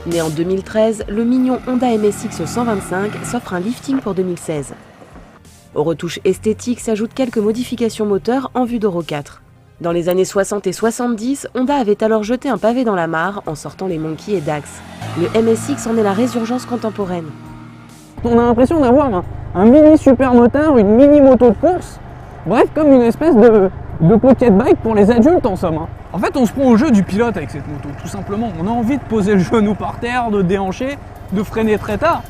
Né en 2013, le mignon Honda MSX 125 s'offre un lifting pour 2016. Aux retouches esthétiques s'ajoutent quelques modifications moteurs en vue d'Euro 4. Dans les années 60 et 70, Honda avait alors jeté un pavé dans la mare en sortant les Monkey et Dax. Le MSX en est la résurgence contemporaine. On a l'impression d'avoir un mini supermoteur, une mini moto de course, bref, comme une espèce de pocket bike pour les adultes en somme. En fait, on se prend au jeu du pilote avec cette moto, tout simplement. On a envie de poser le genou par terre, de déhancher, de freiner très tard.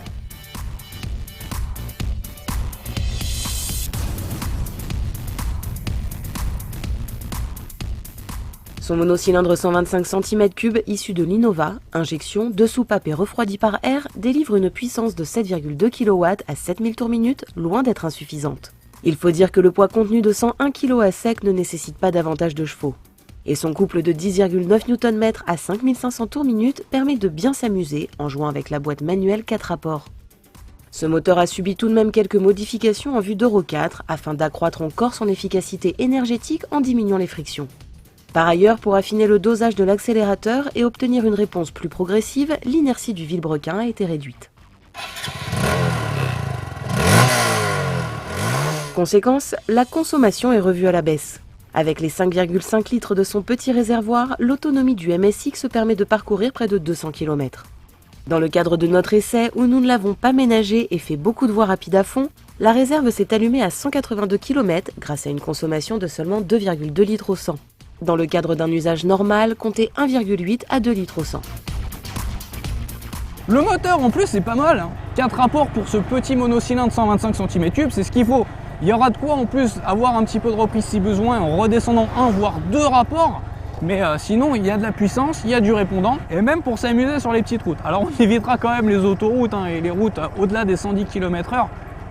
Son monocylindre 125 cm3 issu de l'Innova, injection, 2 soupapes et refroidi par air, délivre une puissance de 7,2 kW à 7000 tours minute, loin d'être insuffisante. Il faut dire que le poids contenu de 101 kg à sec ne nécessite pas davantage de chevaux. Et son couple de 10,9 Nm à 5500 tours minute permet de bien s'amuser en jouant avec la boîte manuelle 4 rapports. Ce moteur a subi tout de même quelques modifications en vue d'Euro 4 afin d'accroître encore son efficacité énergétique en diminuant les frictions. Par ailleurs, pour affiner le dosage de l'accélérateur et obtenir une réponse plus progressive, l'inertie du vilebrequin a été réduite. Conséquence, la consommation est revue à la baisse. Avec les 5,5 litres de son petit réservoir, l'autonomie du MSX permet de parcourir près de 200 km. Dans le cadre de notre essai, où nous ne l'avons pas ménagé et fait beaucoup de voies rapides à fond, la réserve s'est allumée à 182 km grâce à une consommation de seulement 2,2 litres au 100. Dans le cadre d'un usage normal, comptez 1,8 à 2 litres au 100. Le moteur en plus c'est pas mal, 4 rapports pour ce petit monocylindre 125 cm3, c'est ce qu'il faut. Il y aura de quoi en plus avoir un petit peu de reprise si besoin en redescendant 1 voire 2 rapports. Mais sinon il y a de la puissance, il y a du répondant et même pour s'amuser sur les petites routes. Alors on évitera quand même les autoroutes et les routes au-delà des 110 km/h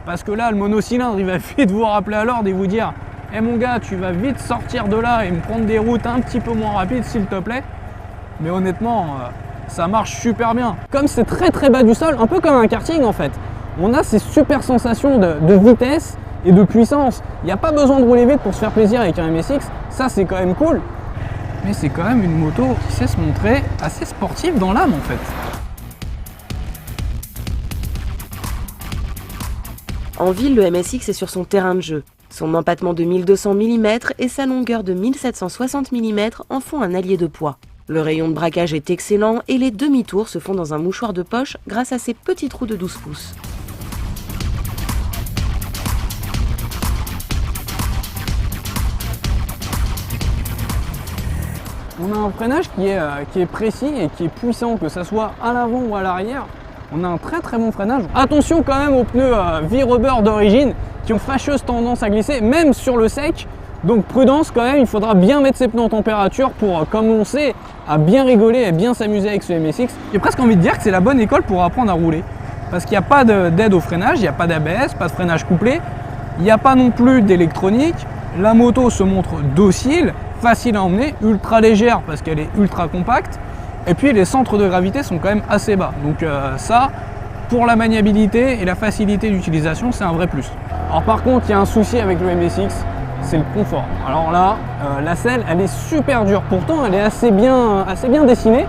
parce que là le monocylindre il va vite vous rappeler à l'ordre et vous dire « Eh mon gars, tu vas vite sortir de là et me prendre des routes un petit peu moins rapides s'il te plaît ». Mais honnêtement, ça marche super bien. Comme c'est très très bas du sol, un peu comme un karting en fait, on a ces super sensations de vitesse et de puissance. Il n'y a pas besoin de rouler vite pour se faire plaisir avec un MSX, ça c'est quand même cool. Mais c'est quand même une moto qui sait se montrer assez sportive dans l'âme en fait. En ville, le MSX est sur son terrain de jeu. Son empattement de 1200 mm et sa longueur de 1760 mm en font un allié de poids. Le rayon de braquage est excellent et les demi-tours se font dans un mouchoir de poche grâce à ses petits trous de 12 pouces. On a un freinage qui est précis et qui est puissant, que ce soit à l'avant ou à l'arrière. On a un très très bon freinage. Attention quand même aux pneus V-Rubber d'origine qui ont fâcheuse tendance à glisser, même sur le sec. Donc prudence quand même, il faudra bien mettre ses pneus en température pour commencer à bien rigoler et bien s'amuser avec ce MSX. J'ai presque envie de dire que c'est la bonne école pour apprendre à rouler. Parce qu'il n'y a pas d'aide au freinage, il n'y a pas d'ABS, pas de freinage couplé. Il n'y a pas non plus d'électronique. La moto se montre docile, facile à emmener, ultra légère parce qu'elle est ultra compacte. Et puis les centres de gravité sont quand même assez bas. Donc ça, pour la maniabilité et la facilité d'utilisation, c'est un vrai plus. Alors par contre, il y a un souci avec le MSX, c'est le confort. Alors là, la selle, elle est super dure. Pourtant, elle est assez bien dessinée.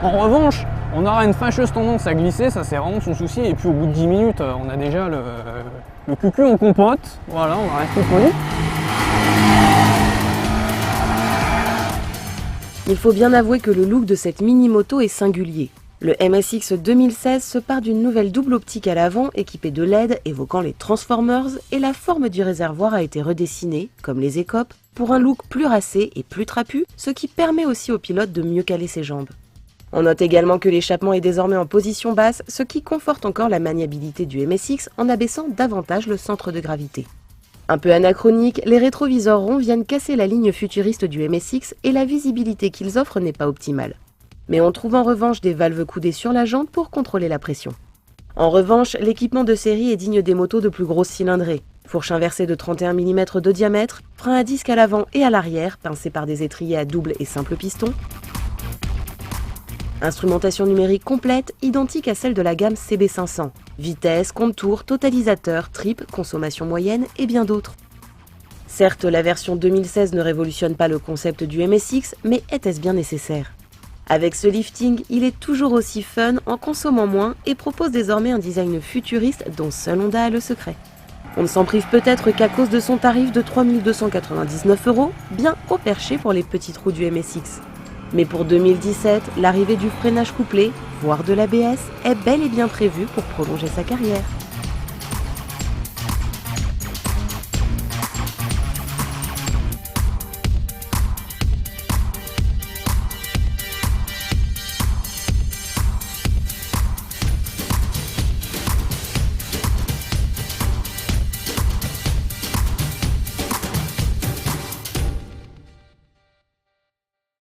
En revanche, on aura une fâcheuse tendance à glisser, ça c'est vraiment son souci. Et puis au bout de 10 minutes, on a déjà le cucu en compote. Voilà, on va rester poli. Il faut bien avouer que le look de cette mini-moto est singulier. Le MSX 2016 se part d'une nouvelle double optique à l'avant équipée de LED évoquant les Transformers et la forme du réservoir a été redessinée, comme les écopes, pour un look plus racé et plus trapu, ce qui permet aussi au pilote de mieux caler ses jambes. On note également que l'échappement est désormais en position basse, ce qui conforte encore la maniabilité du MSX en abaissant davantage le centre de gravité. Un peu anachronique, les rétroviseurs ronds viennent casser la ligne futuriste du MSX et la visibilité qu'ils offrent n'est pas optimale. Mais on trouve en revanche des valves coudées sur la jante pour contrôler la pression. En revanche, l'équipement de série est digne des motos de plus grosses cylindrées. Fourche inversée de 31 mm de diamètre, frein à disque à l'avant et à l'arrière, pincés par des étriers à double et simple piston. Instrumentation numérique complète, identique à celle de la gamme CB500. Vitesse, compte-tours, totalisateur, trip, consommation moyenne et bien d'autres. Certes, la version 2016 ne révolutionne pas le concept du MSX, mais était-ce bien nécessaire ? Avec ce lifting, il est toujours aussi fun en consommant moins et propose désormais un design futuriste dont seule Honda a le secret. On ne s'en prive peut-être qu'à cause de son tarif de 3 299 €, bien haut perché pour les petites roues du MSX. Mais pour 2017, l'arrivée du freinage couplé, voire de l'ABS, est bel et bien prévue pour prolonger sa carrière.